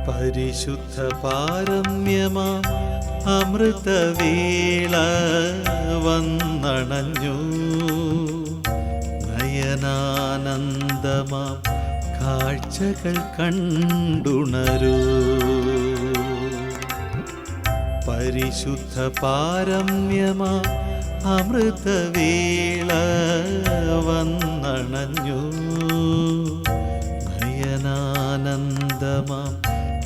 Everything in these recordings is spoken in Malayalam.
പരിശുദ്ധ പാരമ്യമാം അമൃതവേള വന്നണഞ്ഞു. നയനാനന്ദമാം കാഴ്ചകൾ കണ്ടുണരൂ. പരിശുദ്ധ പാരമ്യമാം അമൃതവേള വന്നണഞ്ഞു. നയനാനന്ദമാം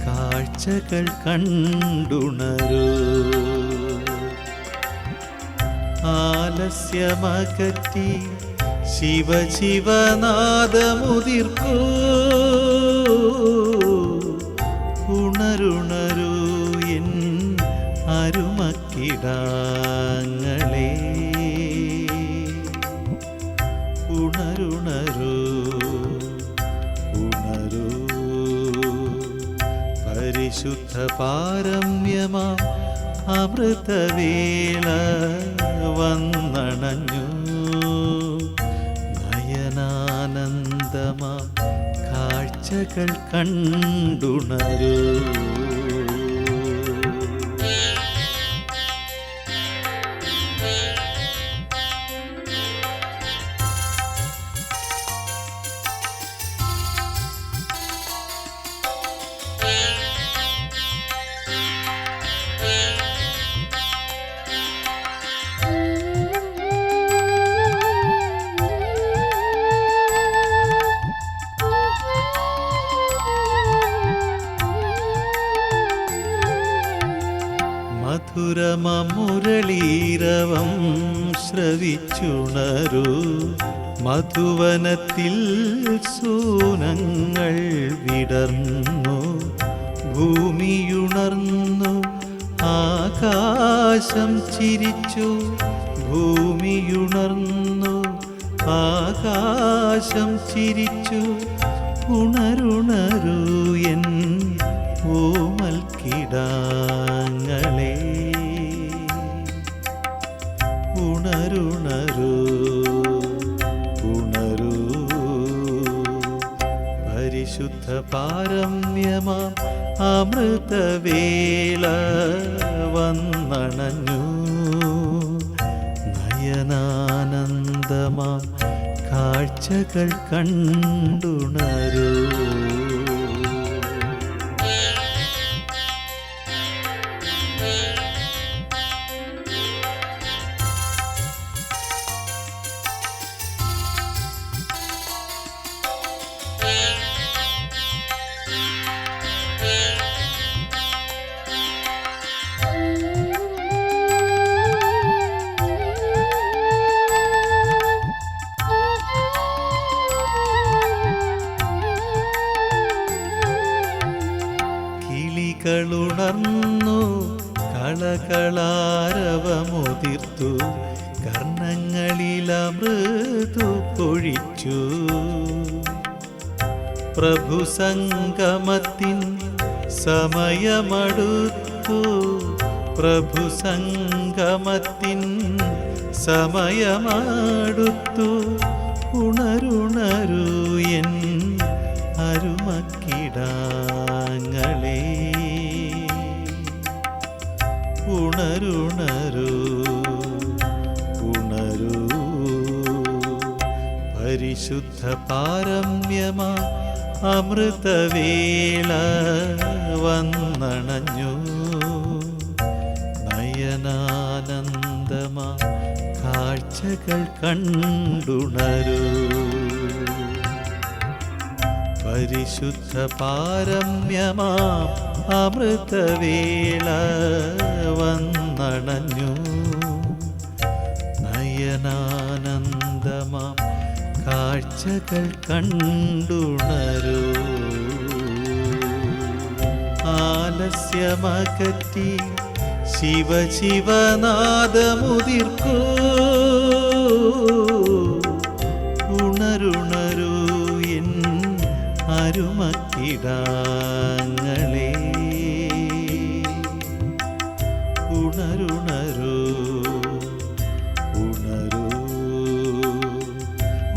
കാഴ്ചകൾ കണ്ടുണരൂ. ആലസ്യമകറ്റി ശിവശിവനാദമുതിർക്കൂ. ഉണരുണരൂ എൻ അരുമക്കിടാങ്ങളെ. ഉണരുണരൂ ഉണരൂ. പരിശുദ്ധ പാരമ്യമാം അമൃതവേള വന്നണഞ്ഞു. നയനാനന്ദമാം കാഴ്ചകൾ കണ്ടുണരൂ. മധുരമുരളീരവം ശ്രവിച്ചുണരൂ. മധുവനത്തിൽ സൂനങ്ങൾ വിടർന്നു. ഭൂമിയുണർന്നു ആകാശം ചിരിച്ചു. ഭൂമിയുണർന്നു ആകാശം ചിരിച്ചു. ഉണരുണരൂ എൻ ഓമൽക്കിടാങ്ങളെ. ഉണരുണരൂ ഉണരൂ. പരിശുദ്ധ പാരമ്യമാം അമൃതവേള വന്നണഞ്ഞു. നയനാനന്ദമാം കാഴ്ചകൾ കണ്ടുണരൂ. കിളികളുണർന്നു കളകളാരവമുതിർത്തു. കർണങ്ങളിലമൃതു പൊഴിച്ചു. പ്രഭു സംഗമത്തിൻ സമയമടുത്തു. പ്രഭു സംഗമത്തിൻ സമയമടുത്തു. ഉണരുണരൂ എൻ അരുമക്കിടാങ്ങളെ. ഉണരുണരൂ ഉണരൂ. പരിശുദ്ധ പാരമ്യമാം അമൃതവേള വന്നണഞ്ഞു. നയനാനന്ദമാം കാഴ്ചകൾ കണ്ടുണരൂ. പരിശുദ്ധ പാരമ്യമാം അമൃതവേള വന്നണഞ്ഞു. നയനാനന്ദമാം കാഴ്ചകൾ കണ്ടുണരൂ. ആലസ്യമകറ്റി ശിവശിവനാദമുതിർക്കൂ. ഉണരുണരൂ എൻ അരുമക്കിടാങ്ങളെ. ഉണരുണരൂ ഉണരൂ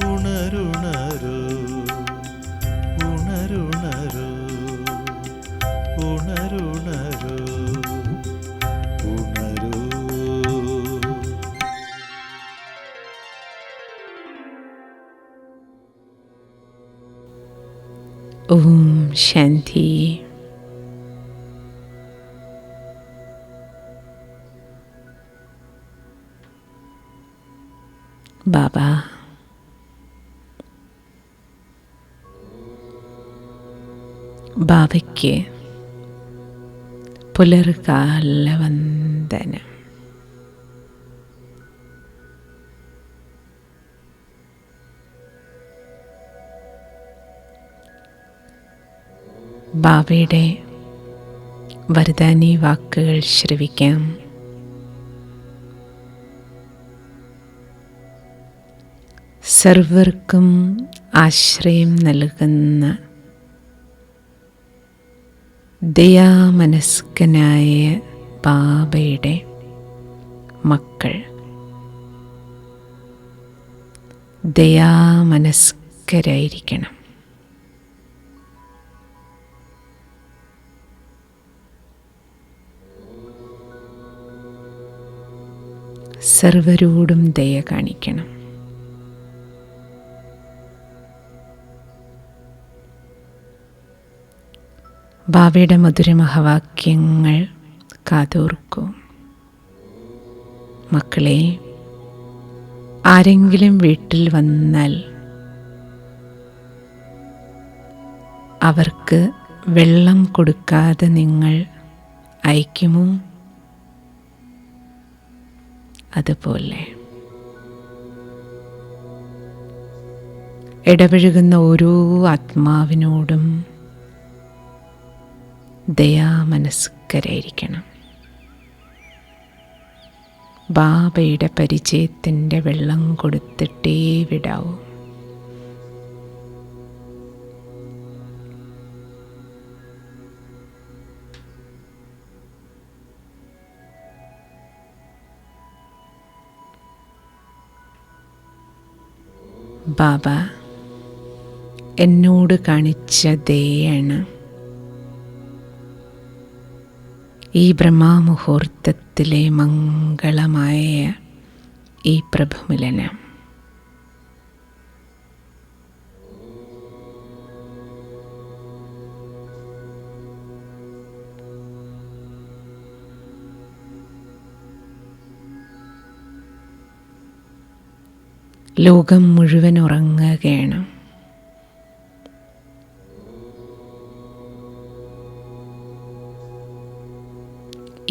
ഉണരുണരൂ ഉണരുണരൂ ഉണരുണരൂ ഉണരൂ. ഓം ശാന്തി. ബാബ ബാബയ്ക്ക് പുലർകാല വന്ദനം. ബാബയുടെ വരദാനി വാക്കുകൾ ശ്രവിക്കാം. സർവർക്കും ആശ്രയം നൽകുന്ന ദയാമനസ്കനായ ബാബയുടെ മക്കൾ ദയാമനസ്കരായിരിക്കണം. സർവരോടും ദയ കാണിക്കണം. ബാബയുടെ മധുരമഹവാക്യങ്ങൾ കാതോർക്കൂ. മക്കളെ, ആരെങ്കിലും വീട്ടിൽ വന്നാൽ അവർക്ക് വെള്ളം കൊടുക്കാതെ നിങ്ങൾ അയക്കുമോ? അതുപോലെ ഇടപഴകുന്ന ഓരോ ആത്മാവിനോടും ദയാമനസ്കരായിരിക്കണം. ബാബയുടെ പരിചയത്തിൻ്റെ വെള്ളം കൊടുത്തിട്ടേ വിടാവൂ. ബാബ എന്നോട് കാണിച്ച ദയാണ് ഈ ബ്രഹ്മമുഹൂർത്തത്തിലെ മംഗളമായ ഈ പ്രഭുമിലനം. ലോകം മുഴുവൻ ഉറങ്ങുകയാണ്.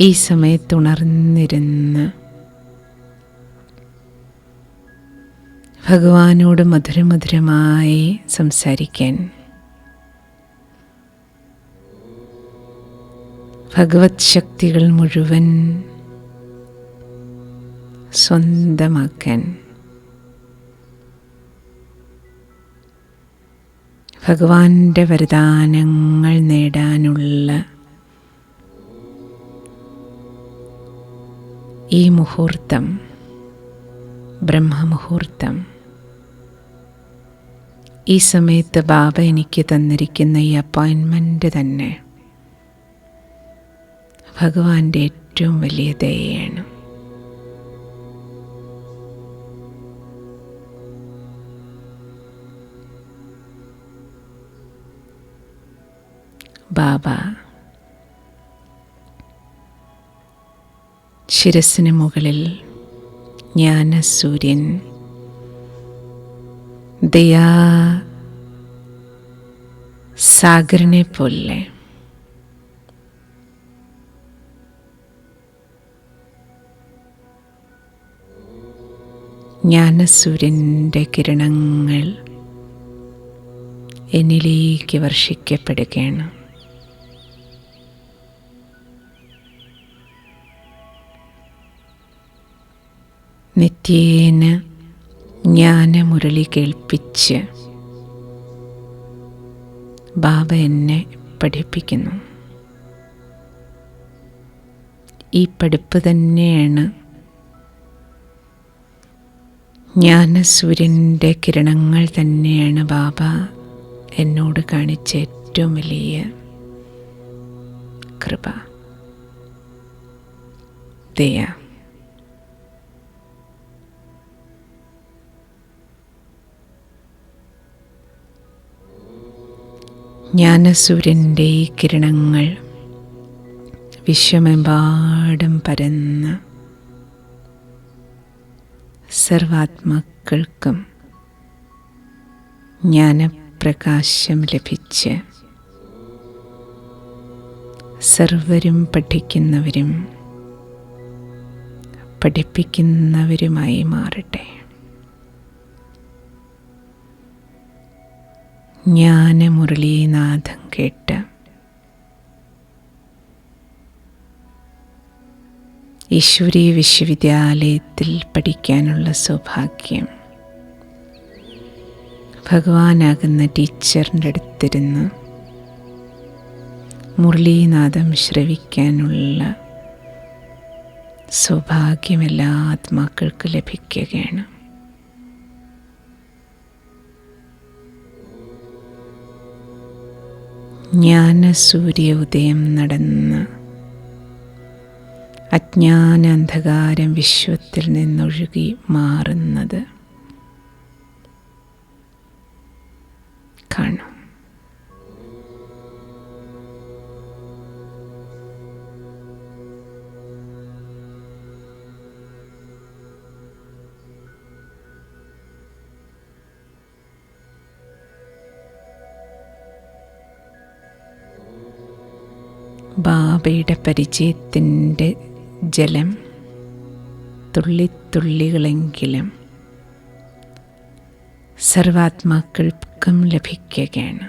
ഈ സമയത്തുണർന്നിരുന്ന് ഭഗവാനോട് മധുരമധുരമായി സംസാരിക്കാൻ, ഭഗവത് ശക്തികൾ മുഴുവൻ സ്വന്തമാക്കാൻ, ഭഗവാന്റെ വരദാനങ്ങൾ നേടാനുള്ള ഈ മുഹൂർത്തം, ബ്രഹ്മമുഹൂർത്തം, ഈ സമയത്ത് ബാബ എനിക്ക് തന്നിരിക്കുന്ന ഈ അപ്പോയിൻമെൻ്റ് തന്നെ ഭഗവാന്റെ ഏറ്റവും വലിയ ദയയാണ്. ബാബ ശിരസിന് മുകളിൽ ജ്ഞാനസൂര്യൻ ദയാ സാഗരനെ പോലെ ജ്ഞാനസൂര്യൻ്റെ കിരണങ്ങൾ എന്നിലേക്ക് വർഷിക്കപ്പെടുകയാണ്. നിത്യേന ജ്ഞാനമുരളി കേൾപ്പിച്ച് ബാബ എന്നെ പഠിപ്പിക്കുന്നു. ഈ പഠിപ്പ് തന്നെയാണ് ജ്ഞാനസൂര്യൻ്റെ കിരണങ്ങൾ തന്നെയാണ് ബാബ എന്നോട് കാണിച്ച ഏറ്റവും വലിയ കൃപ, ദയ, ജ്ഞാനസൂര്യൻ്റെ കിരണങ്ങൾ വിശ്വമെമ്പാടും പരന്ന് സർവാത്മാക്കൾക്കും ജ്ഞാനപ്രകാശം ലഭിച്ച് സർവരും പഠിക്കുന്നവരും പഠിപ്പിക്കുന്നവരുമായി മാറട്ടെ. ജ്ഞാനമുരളീനാഥം കേട്ട് ഈശ്വരീയ വിശ്വവിദ്യാലയത്തിൽ പഠിക്കാനുള്ള സൗഭാഗ്യം ഭഗവാനാകുന്ന ടീച്ചറിൻ്റെ അടുത്തിരുന്ന് മുരളീനാഥം ശ്രവിക്കാനുള്ള സൗഭാഗ്യം എല്ലാ ആത്മാക്കൾക്കും ലഭിക്കുകയാണ്. ജ്ഞാനസൂര്യ ഉദയം നടന്ന് അജ്ഞാന അന്ധകാരം വിശ്വത്തിൽ നിന്നൊഴുകി മാറുന്നത് കാണും. ബാബയുടെ പരിചയത്തിൻ്റെ ജലം തുള്ളിത്തുള്ളികളെങ്കിലും സർവാത്മാക്കൾക്കും ലഭിക്കുകയാണ്.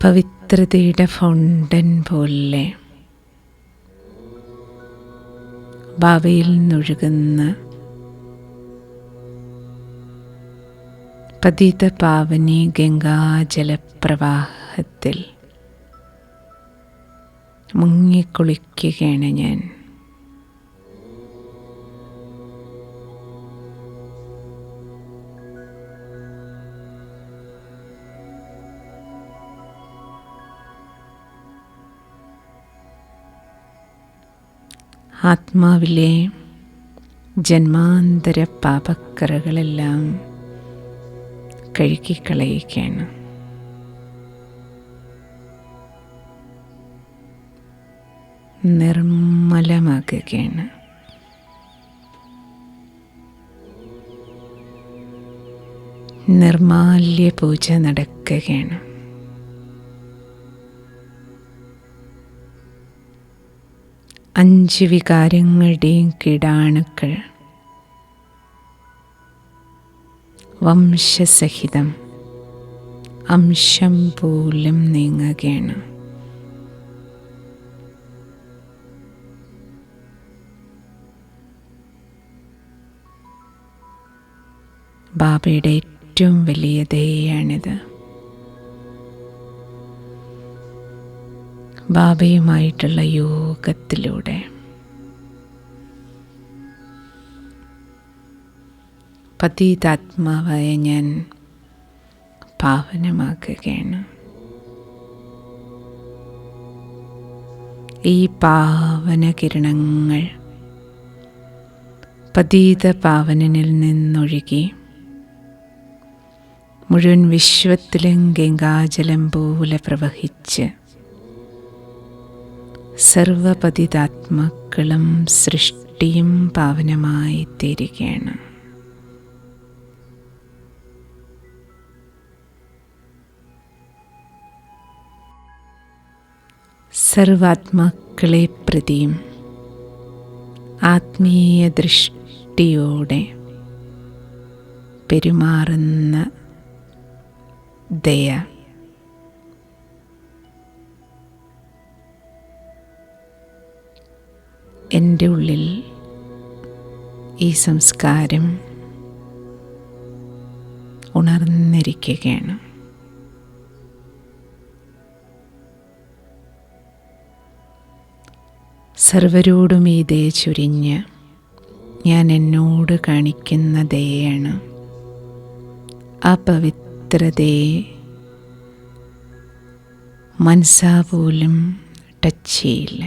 പവിത്രതയുടെ ഫൗണ്ടൻ പോലെ ബാബയിൽ നിന്നൊഴുകുന്ന പതിത പാവനി ഗംഗാജലപ്രവാഹത്തിൽ മുങ്ങിക്കുളിക്കുകയാണ് ഞാൻ. ആത്മാവിലെ ജന്മാന്തര പാപക്കറകളെല്ലാം കഴുകിക്കളയുകയാണ്. നിർമ്മലമാകുകയാണ്. നിർമാല്യ പൂജ നടക്കുകയാണ്. അഞ്ച് വികാരങ്ങളുടെയും കീടാണുക്കൾ വംശസഹിതം അംശം പോലും നീങ്ങുകയാണ്. ബാബയുടെ ഏറ്റവും വലിയ ദയയാണിത്. ബാബയുമായിട്ടുള്ള യോഗത്തിലൂടെ പതിതാത്മാവായ ഞാൻ പാവനമാക്കുകയാണ്. ഈ പാവന കിരണങ്ങൾ പതിത പാവനനിൽ നിന്നൊഴുകി മുഴുവൻ വിശ്വത്തിലും ഗംഗാജലം പോലെ പ്രവഹിച്ച് സർവപതിതാത്മാക്കളും സൃഷ്ടിയും പാവനമായി തീരുകയാണ്. സർവാത്മാക്കളെ പ്രതിയും ആത്മീയ ദൃഷ്ടിയോടെ പെരുമാറുന്ന ദയ എൻ്റെ ഉള്ളിൽ ഈ സംസ്കാരം ഉണർന്നിരിക്കുകയാണ്. സർവരോടും ഈ ദയ ചൊരിഞ്ഞ് ഞാൻ എന്നോട് കാണിക്കുന്ന ദയയാണ്. ആ പവിത്രതയെ മനസ്സാ പോലും ടച്ച് ചെയ്യില്ല.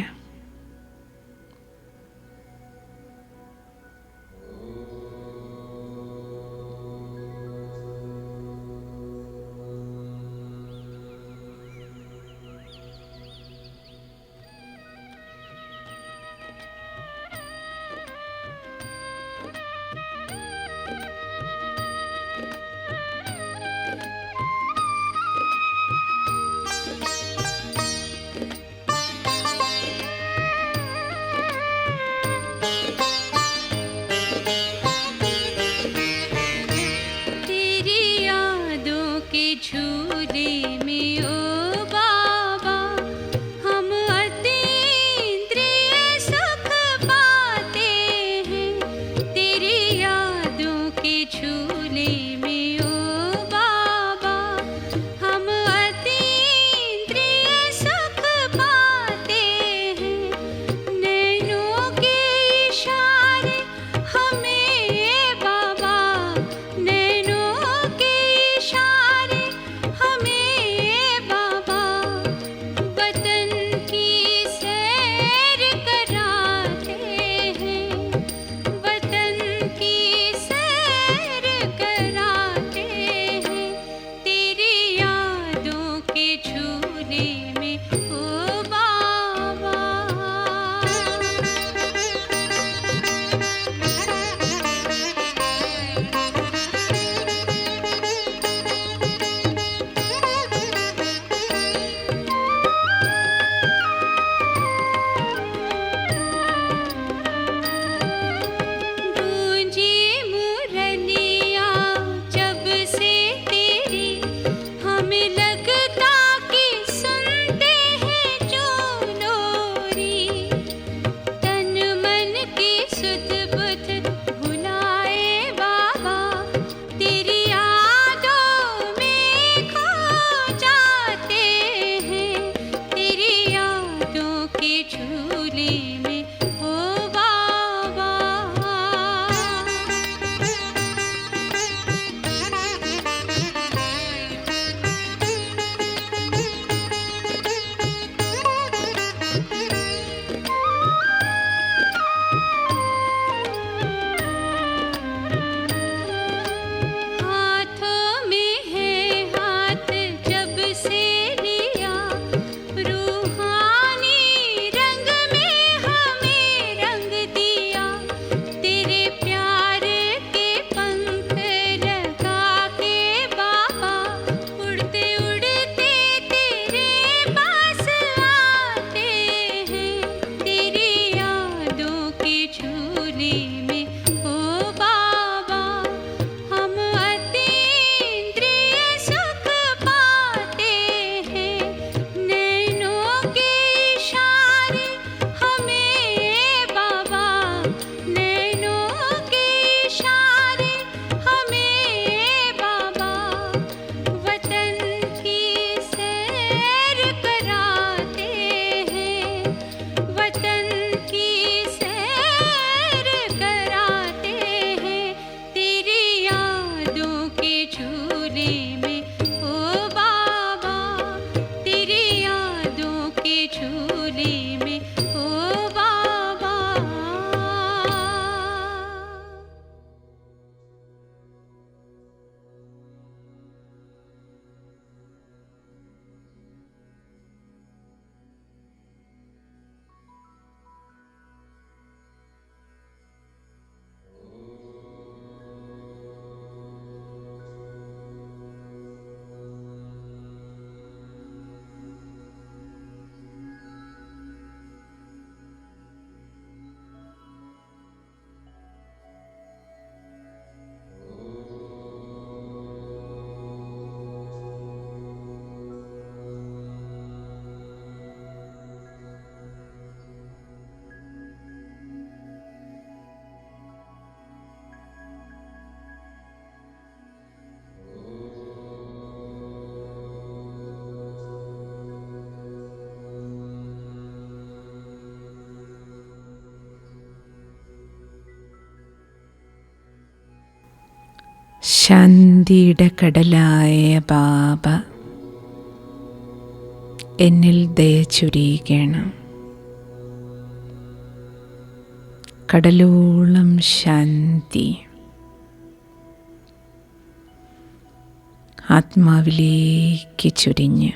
झूले में ओ बाबा हम अतीन्द्रिय सुख पाते हैं। तेरी यादों के झूले में ओ बाबा हम अतीन्द्रिय सुख पाते हैं। नैनों के इशारे हमें बाबा, नैनों के इशारे हमें बाबा वतन की सैर कराते हैं। वतन की सैर कराते हैं। तेरी यादों के झूले में ओ बाबा। गूंजी मुरलिया जब से तेरी हमें लगता कि सुनते हैं जो लोरी। तन मन की सुध बुध भुलाए बाबा तेरी यादों में खो जाते हैं। तेरी यादों के झूले में ओ बाबा। हाथों में है हाथ जब से लिया, रूहानी रंग में हमें रंग दिया। तेरे प्यार के पंख लगा के बाबा उड़ते उड़ते तेरे पास आते हैं। तेरी यादों के झूले में ओ बाबा हम अतीन्द्रिय सुख पाते हैं। नैनों के ശാന്തിയുടെ കടലായ ബാബ എന്നിൽ ദയ ചൊരിയുകയാണ്. കടലോളം ശാന്തി ആത്മാവിലേക്ക് ചൊരിഞ്ഞ്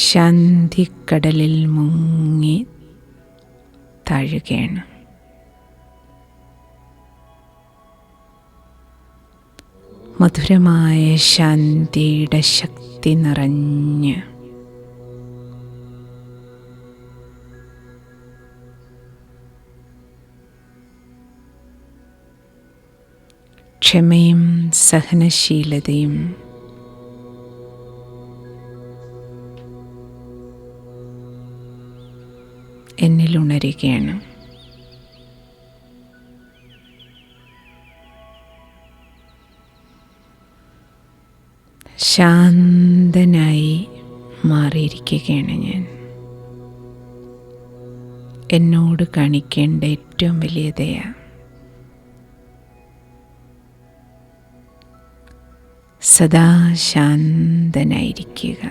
ശാന്തിക്കടലിൽ മുങ്ങി താഴുകയാണ്. മധുരമായ ശാന്തിയുടെ ശക്തി നിറഞ്ഞ് ക്ഷമയും സഹനശീലതയും എന്നിൽ ഉണരുകയാണ്. ശാന്തനായി മാറിയിരിക്കുകയാണ് ഞാൻ. എന്നോട് കാണിക്കേണ്ട ഏറ്റവും വലിയ ദയ സദാ ശാന്തനായിരിക്കുക.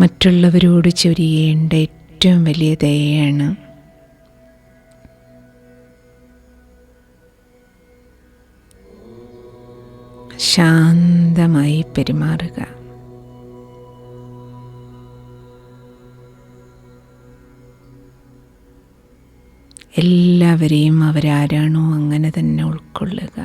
മറ്റുള്ളവരോട് ചൊരിയേണ്ട ഏറ്റവും വലിയ ദയയാണ് ശാന്തമായി പെരുമാറുക. എല്ലാവരെയും അവരാരാണോ അങ്ങനെ തന്നെ ഉൾക്കൊള്ളുക.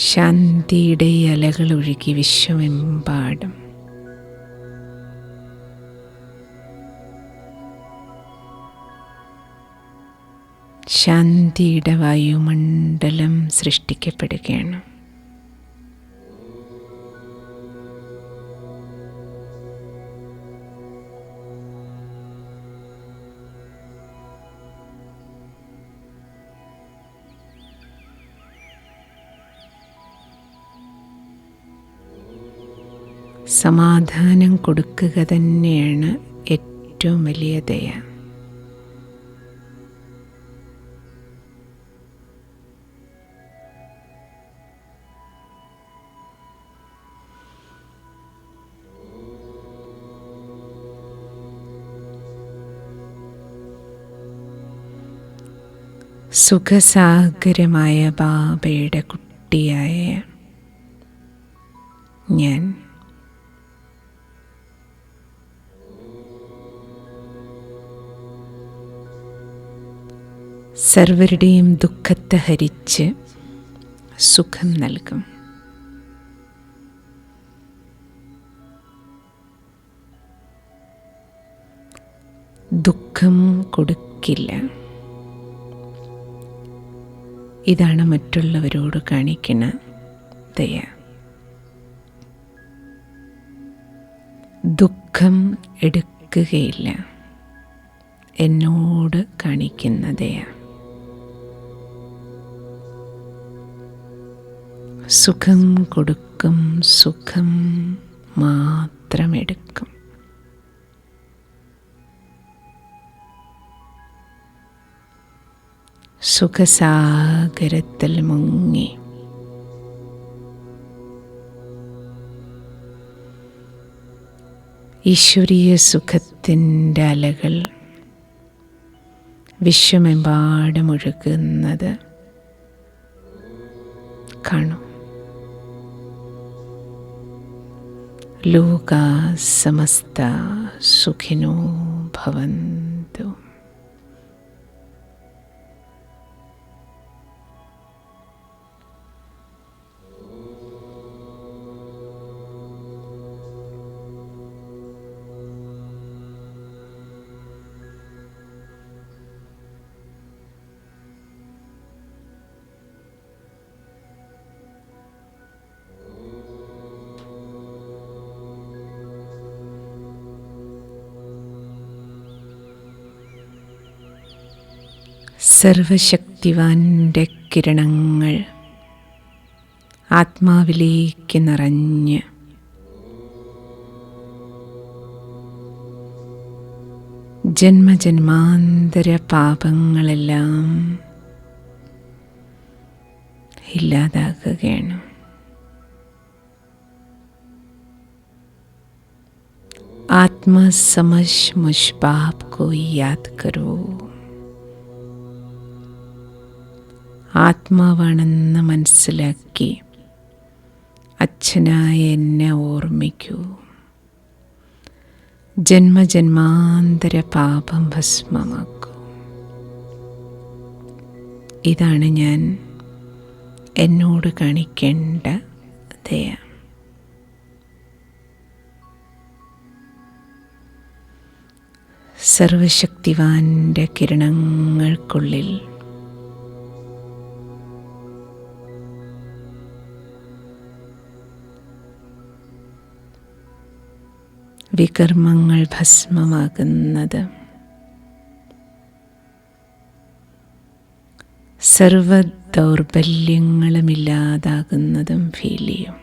ശാന്തിയുടെ അലകൾ ഒഴുകി വിശ്വമെമ്പാടും ശാന്തിയുടെ വായുമണ്ഡലം സൃഷ്ടിക്കപ്പെടുകയാണ്. സമാധാനം കൊടുക്കുക തന്നെയാണ് ഏറ്റവും വലിയ ദയ. സുഖസാഗരമായ ബാബയുടെ കുട്ടിയായ ഞാൻ സർവരുടെയും ദുഃഖത്തെ ഹരിച്ച് സുഖം നൽകും. ദുഃഖം കൊടുക്കില്ല. ഇതാണ് മറ്റുള്ളവരോട് കാണിക്കുന്ന ദയ. ദുഃഖം എടുക്കുകയില്ല. എന്നോട് കാണിക്കുന്ന ദയ. സുഖം കൊടുക്കും, സുഖം മാത്രം എടുക്കും. സുഖസാഗരത്തിൽ മുങ്ങി ഈശ്വരീയ സുഖത്തിൻ്റെ അലകൾ വിശ്വമെമ്പാടും ഒഴുകുന്നത് കാണും. ലോകാ സമസ്ത സുഖിനോ ഭവന്തു. സർവശക്തിവാൻ്റെ കിരണങ്ങൾ ആത്മാവിലേക്ക് നിറഞ്ഞ് ജന്മജന്മാന്തര പാപങ്ങളെല്ലാം ഇല്ലാതാക്കുകയാണ്. आत्मा समझ मुझ पाप को याद करो. ആത്മാവാണെന്ന് മനസ്സിലാക്കി അച്ഛനായ എന്നെ ഓർമ്മിക്കൂ. ജന്മജന്മാന്തര പാപം ഭസ്മമാക്കൂ. ഇതാണ് ഞാൻ എന്നോട് കാണിക്കേണ്ട ദയ. സർവശക്തിവാൻ്റെ കിരണങ്ങൾക്കുള്ളിൽ വികർമ്മങ്ങൾ ഭസ്മമാകുന്നത്, സർവ ദൗർബല്യങ്ങളും ഇല്ലാതാകുന്നതും ഫീൽ ചെയ്യും.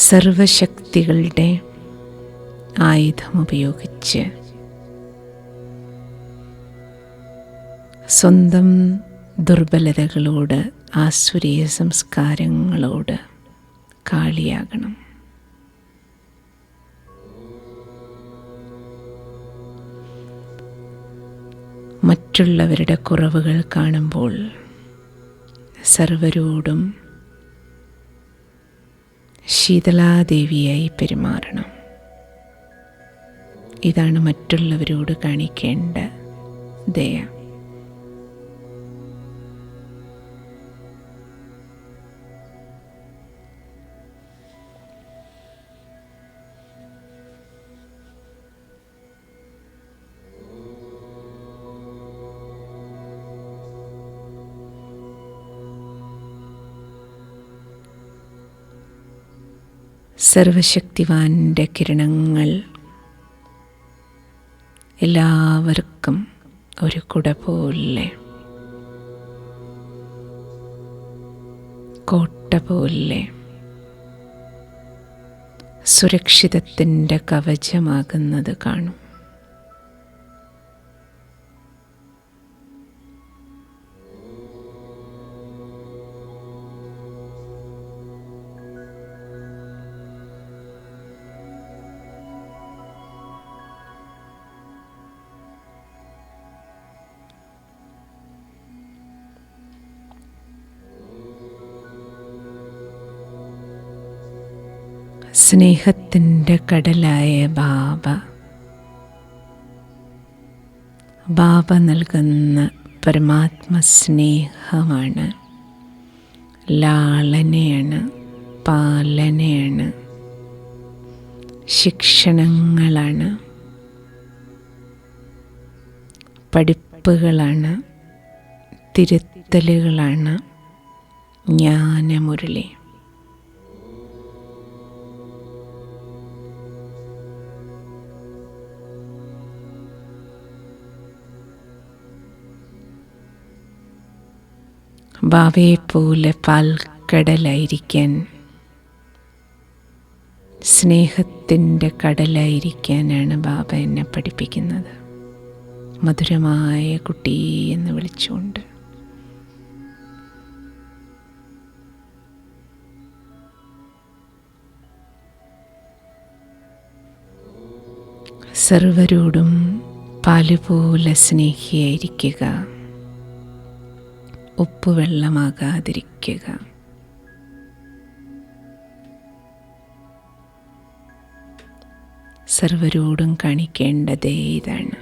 സർവശക്തികളുടെ ആയുധമുപയോഗിച്ച് സ്വന്തം ദുർബലതകളോട്, ആസുരീയ സംസ്കാരങ്ങളോട് കാളിയാകണം. മറ്റുള്ളവരുടെ കുറവുകൾ കാണുമ്പോൾ സർവരോടും ശീതളാദേവിയായി പെരുമാറണം. ഇതാണ് മറ്റുള്ളവരോട് കാണിക്കേണ്ട ദയ. സർവശക്തിവാൻ്റെ കിരണങ്ങൾ എല്ലാവർക്കും ഒരു കുട പോലെ, കോട്ട പോലെ, സുരക്ഷിതത്തിൻ്റെ കവചമാകുന്നത് കാണും. സ്നേഹത്തിൻ്റെ കടലായ ബാബ നൽകുന്ന പരമാത്മസ്നേഹമാണ്, ലാളനയാണ്, പാലനയാണ്, ശിക്ഷണങ്ങളാണ്, പഠിപ്പുകളാണ്, തിരുത്തലുകളാണ്, ജ്ഞാനമുരളി. ബാവയെപ്പോലെ പാൽക്കടലായിരിക്കാൻ, സ്നേഹത്തിൻ്റെ കടലായിരിക്കാനാണ് ബാബ എന്നെ പഠിപ്പിക്കുന്നത്. മധുരമായ കുട്ടി എന്ന് വിളിച്ചുകൊണ്ട്. സർവരോടും പാലുപോലെ സ്നേഹിയായിരിക്കുക, ഉപ്പുവെള്ളമാകാതിരിക്കുക. സർവരോടും കാണിക്കേണ്ടതേ ഇതാണ്.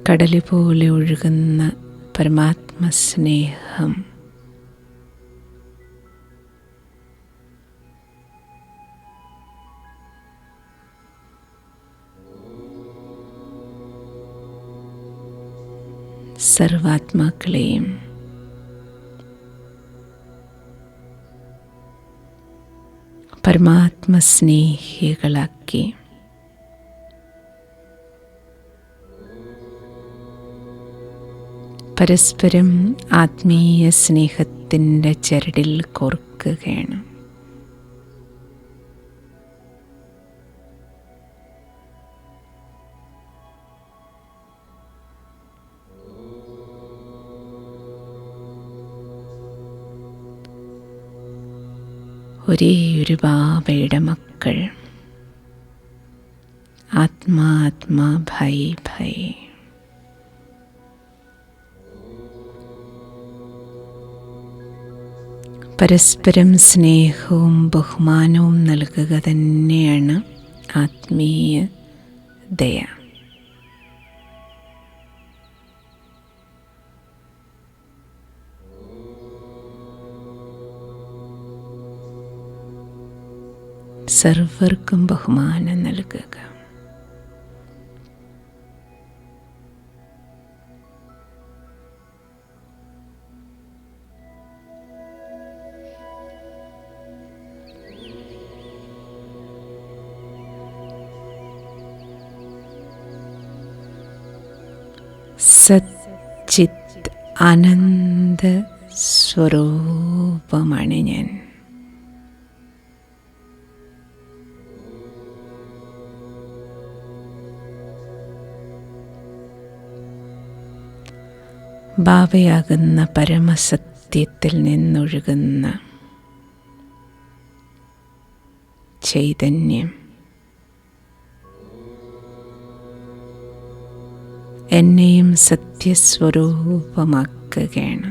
കടല് പോലെ ഒഴുകുന്ന പരമാത്മസ്നേഹം സർവാത്മാക്കളെയും പരമാത്മസ്നേഹികളാക്കി പരസ്പരം ആത്മീയ സ്നേഹത്തിൻ്റെ ചരടിൽ കോർക്കുകയാണ്. ഒരേയൊരു ബാബയുടെ മക്കൾ, ആത്മാ ആത്മാ ഭൈ ഭൈ. പരസ്പരം സ്നേഹവും ബഹുമാനവും നൽകുക തന്നെയാണ് ആത്മീയ ദയ. സർവർക്കും ബഹുമാനം നൽകുക. സച്ചിത് ആനന്ദ സ്വരൂപമാണ് ഞാൻ. ബാബയാകുന്ന പരമസത്യത്തിൽ നിന്നൊഴുകുന്ന ചൈതന്യം എന്നെയും സത്യസ്വരൂപമാക്കുകയാണ്.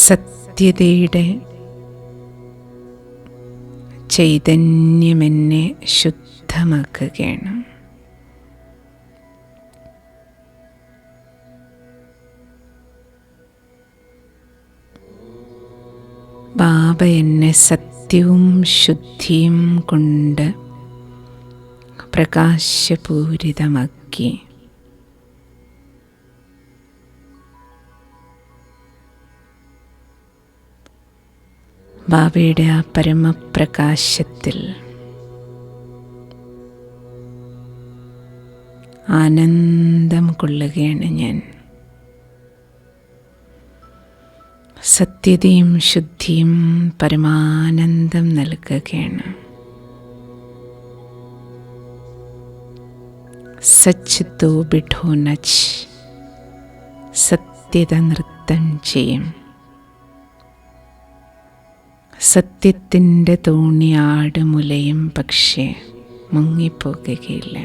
സത്യതയുടെ ചൈതന്യം എന്നെ ശുദ്ധമാക്കുകയാണ്. ബാബ എന്നെ സത്യവും ശുദ്ധിയും കൊണ്ട് പ്രകാശപൂരിതമാക്കി. ബാബയുടെ ആ പരമപ്രകാശത്തിൽ ആനന്ദം കൊള്ളുകയാണ് ഞാൻ. സത്യതയും ശുദ്ധിയും പരമാനന്ദം നൽകുകയാണ്. സച്ച് തോ ബിഠോ നച്ച്, സത്യത നൃത്തം ചെയ്യും. സത്യത്തിൻ്റെ തോണി ആടുമുലയും പക്ഷേ മുങ്ങിപ്പോകുകയില്ല.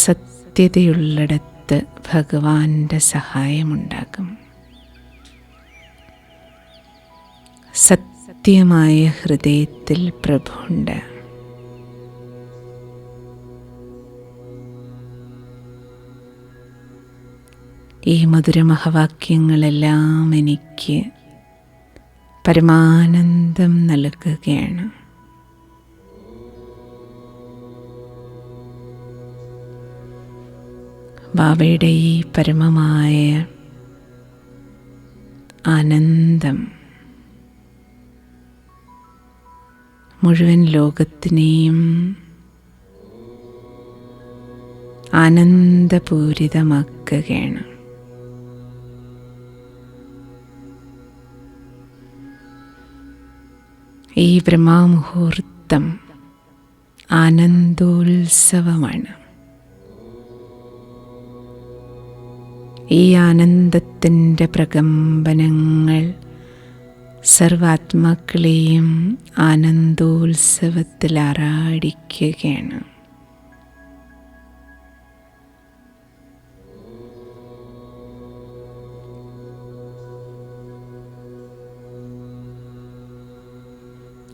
സത്യതയുള്ളിടത്ത് ഭഗവാന്റെ സഹായമുണ്ടാകും. സത്യമായ ഹൃദയത്തിൽ പ്രഭുണ്ട്. ഈ മധുരമഹവാക്യങ്ങളെല്ലാം എനിക്ക് പരമാനന്ദം നൽകുകയാണ്. ബാബയുടെ ഈ പരമമായ ആനന്ദം മുഴുവൻ ലോകത്തിനെയും ആനന്ദപൂരിതമാക്കുകയാണ്. ഈ ബ്രഹ്മമുഹൂർത്തം ആനന്ദോത്സവമാണ്. ഈ ആനന്ദത്തിൻ്റെ പ്രകമ്പനങ്ങൾ സർവാത്മാക്കളെയും ആനന്ദോത്സവത്തിൽ ആറാടിക്കുകയാണ്.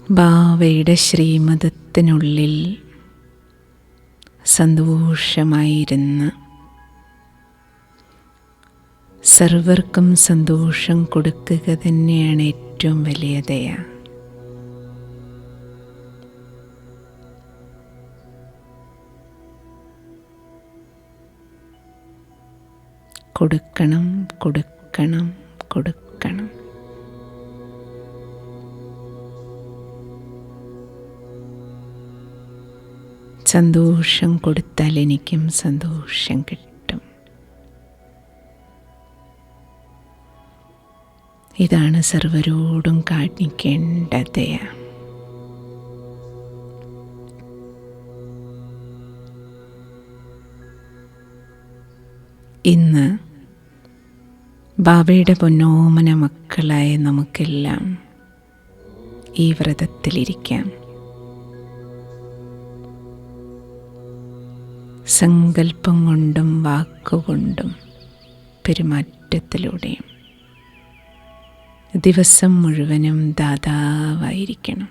ബാബയുടെ ശ്രീമതത്തിനുള്ളിൽ സന്തോഷമായിരുന്ന് സർവർക്കും സന്തോഷം കൊടുക്കുക തന്നെയാണ് ഏറ്റവും വലിയ ദയ. കൊടുക്കണം, കൊടുക്കണം, കൊടുക്കണം. സന്തോഷം കൊടുത്താൽ എനിക്കും സന്തോഷം കിട്ടും. ഇതാണ് സർവരോടും കാണിക്കേണ്ട ദയ. ഇന്ന് ബാബയുടെ പൊന്നോമന മക്കളായ നമുക്കെല്ലാം ഈ വ്രതത്തിലിരിക്കാം. സങ്കല്പം കൊണ്ടും വാക്കുകൊണ്ടും പെരുമാറ്റത്തിലൂടെയും ദിവസം മുഴുവനും ദാതാവായിരിക്കണം.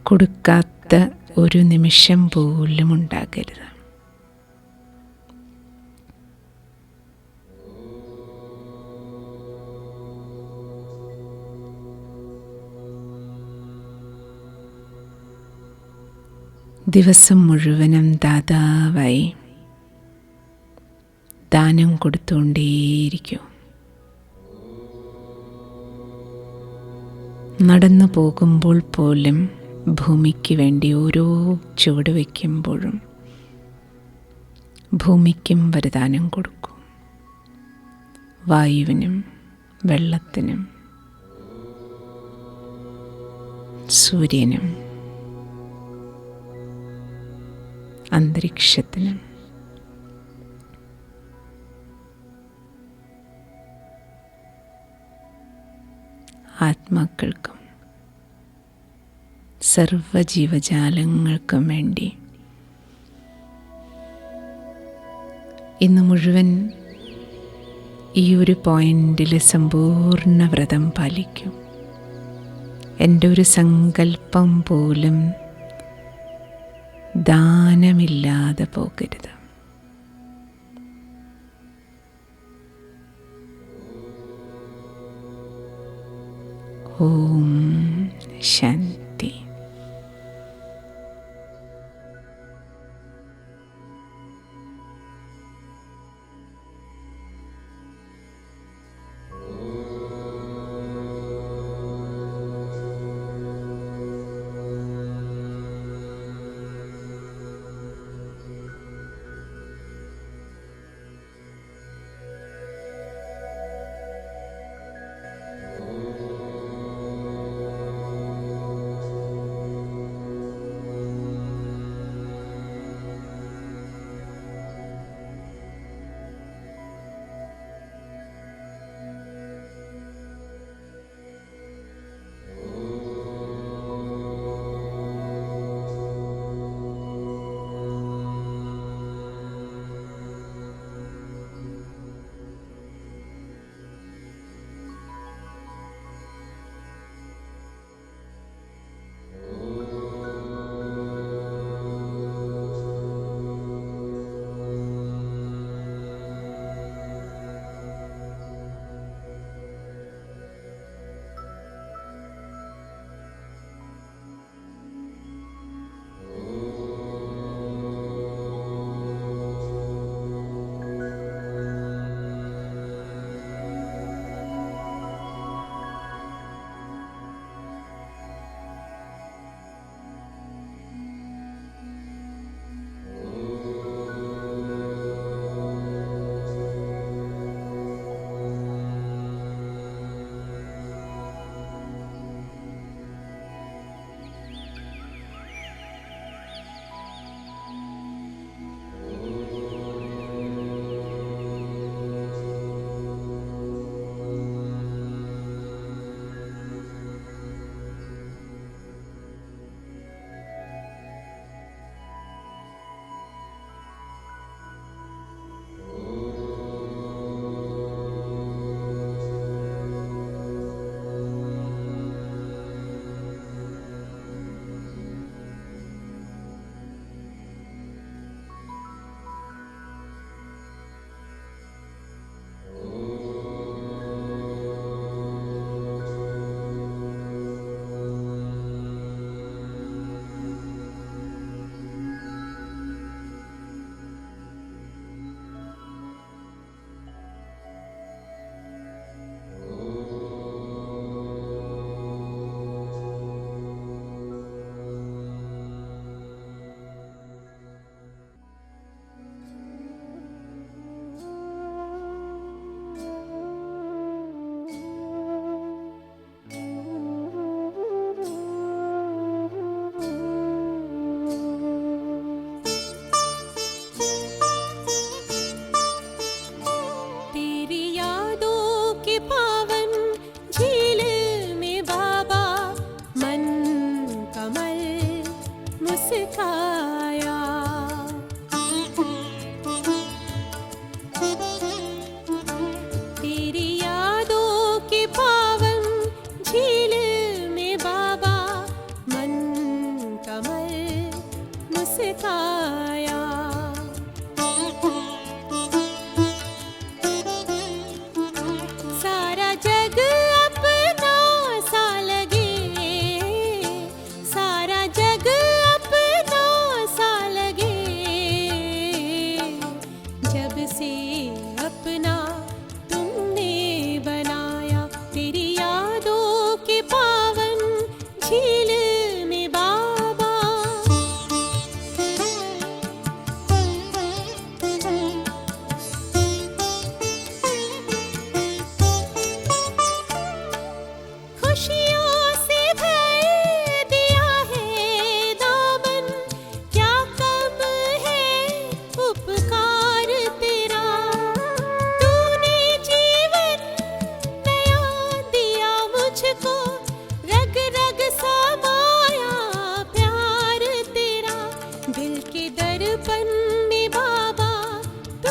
കൊടുക്കാത്ത ഒരു നിമിഷം പോലും ഉണ്ടാകരുത്. ദിവസം മുഴുവനും ദാതാവായി ദാനം കൊടുത്തുകൊണ്ടേയിരിക്കൂ. നടന്നു പോകുമ്പോൾ പോലും ഭൂമിക്ക് വേണ്ടി ഓരോ ചുവട് വയ്ക്കുമ്പോഴും ഭൂമിക്കും വരദാനം കൊടുക്കൂ. വായുവിനും വെള്ളത്തിനും സൂര്യനും അന്തരീക്ഷത്തിനും ആത്മാക്കൾക്കും സർവജീവജാലങ്ങൾക്കും വേണ്ടി ഇന്ന് മുഴുവൻ ഈ ഒരു പോയിന്റിൽ സമ്പൂർണ്ണ വ്രതം പാലിക്കും. എൻ്റെ ഒരു സങ്കല്പം പോലും ദാനമില്ലാതെ പോകരുത്. ഓം ശാന്തി.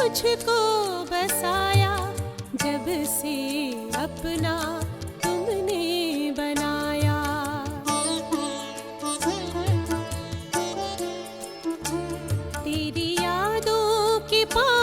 तुझको बसाया, जब से अपना तुमने बनाया। तेरी यादों के पास